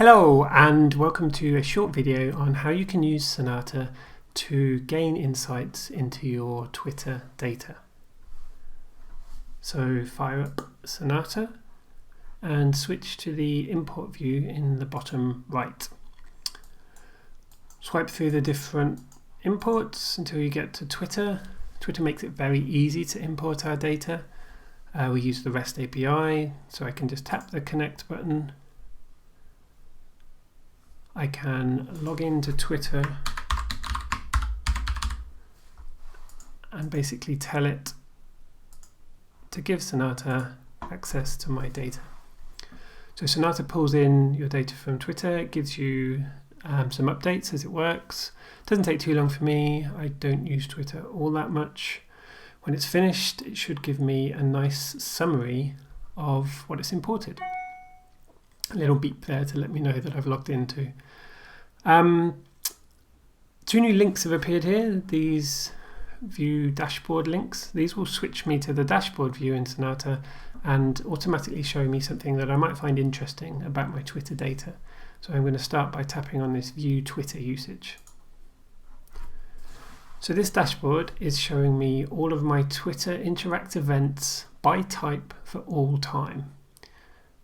Hello and welcome to a short video on how you can use Sownata to gain insights into your Twitter data. So fire up Sownata and switch to the import view in the bottom right. Swipe through the different imports until you get to Twitter. Twitter makes it very easy to import our data. We use the REST API, so I can just tap the connect button. I can log into Twitter and basically tell it to give Sownata access to my data. So Sownata pulls in your data from Twitter, it gives you some updates as it works. It doesn't take too long for me, I don't use Twitter all that much. When it's finished, it should give me a nice summary of what it's imported. A little beep there to let me know that I've logged into. Two new links have appeared here, these view dashboard links. These will switch me to the dashboard view in Sownata and automatically show me something that I might find interesting about my Twitter data. So I'm going to start by tapping on this view Twitter usage. So this dashboard is showing me all of my Twitter interact events by type for all time.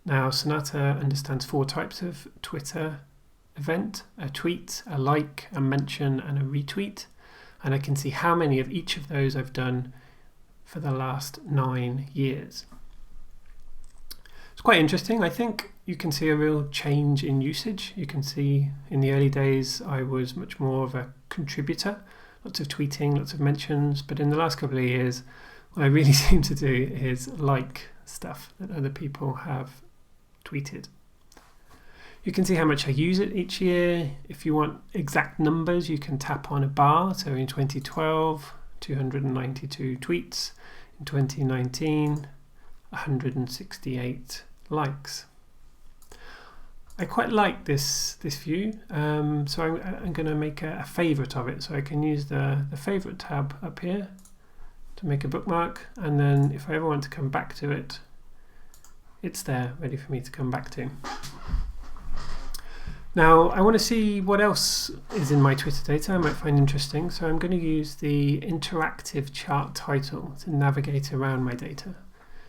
Now Sownata understands 4 types of Twitter event: a tweet, a like, a mention and a retweet, and I can see how many of each of those I've done for the last 9 years. It's quite interesting. I think you can see a real change in usage. You can see in the early days I was much more of a contributor, lots of tweeting, lots of mentions, but in the last couple of years what I really seem to do is like stuff that other people have tweeted. You can see how much I use it each year. If you want exact numbers, you can tap on a bar. So in 2012, 292 tweets. In 2019, 168 likes. I quite like this view, so I'm going to make a favorite of it. So I can use the favorite tab up here to make a bookmark, and then if I ever want to come back to it, it's there ready for me to come back to. Now I want to see what else is in my Twitter data I might find interesting, so I'm going to use the interactive chart title to navigate around my data.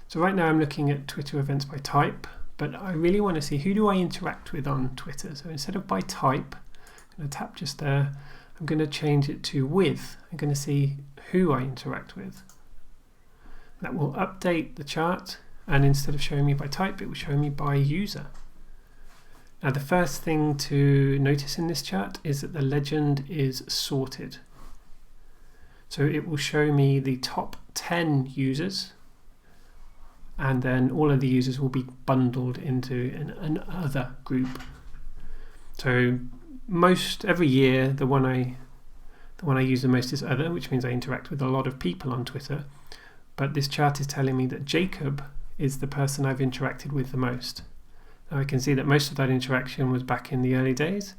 So right now I'm looking at Twitter events by type, but I really want to see who do I interact with on Twitter. So instead of by type, I'm going to tap just there, I'm going to change it to with. I'm going to see who I interact with. That will update the chart, and instead of showing me by type, it will show me by user. Now the first thing to notice in this chart is that the legend is sorted. So it will show me the top 10 users, and then all of the users will be bundled into an other group. So every year the one I use the most is other, which means I interact with a lot of people on Twitter. But this chart is telling me that Jacob is the person I've interacted with the most. Now I can see that most of that interaction was back in the early days.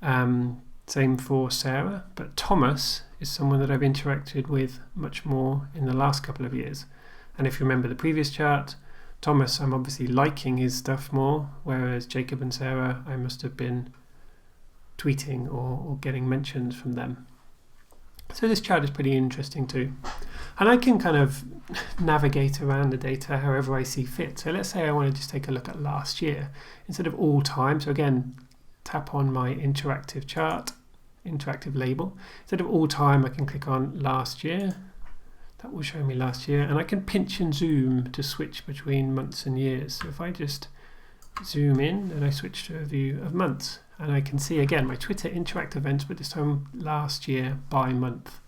Same for Sarah, but Thomas is someone that I've interacted with much more in the last couple of years. And if you remember the previous chart, Thomas, I'm obviously liking his stuff more, whereas Jacob and Sarah, I must have been tweeting or getting mentions from them. So this chart is pretty interesting too. And I can kind of navigate around the data however I see fit. So let's say I want to just take a look at last year instead of all time. So again, tap on my interactive chart, interactive label. Instead of all time, I can click on last year. That will show me last year. And I can pinch and zoom to switch between months and years. So if I just zoom in and I switch to a view of months, and I can see again my Twitter interact events, but this time last year by month.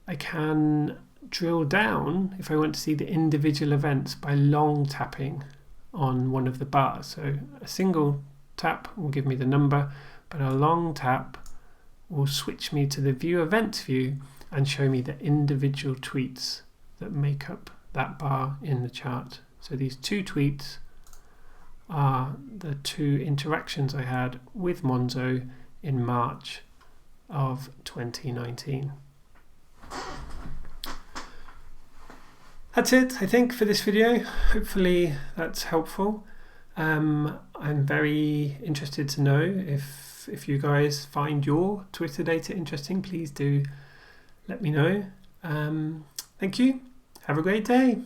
I can drill down if I want to see the individual events by long tapping on one of the bars. So a single tap will give me the number, but a long tap will switch me to the view events view and show me the individual tweets that make up that bar in the chart. So these 2 tweets are the 2 interactions I had with Monzo in March of 2019. That's it, I think, for this video. Hopefully that's helpful. I'm very interested to know if you guys find your Twitter data interesting. Please do let me know. Thank you. Have a great day.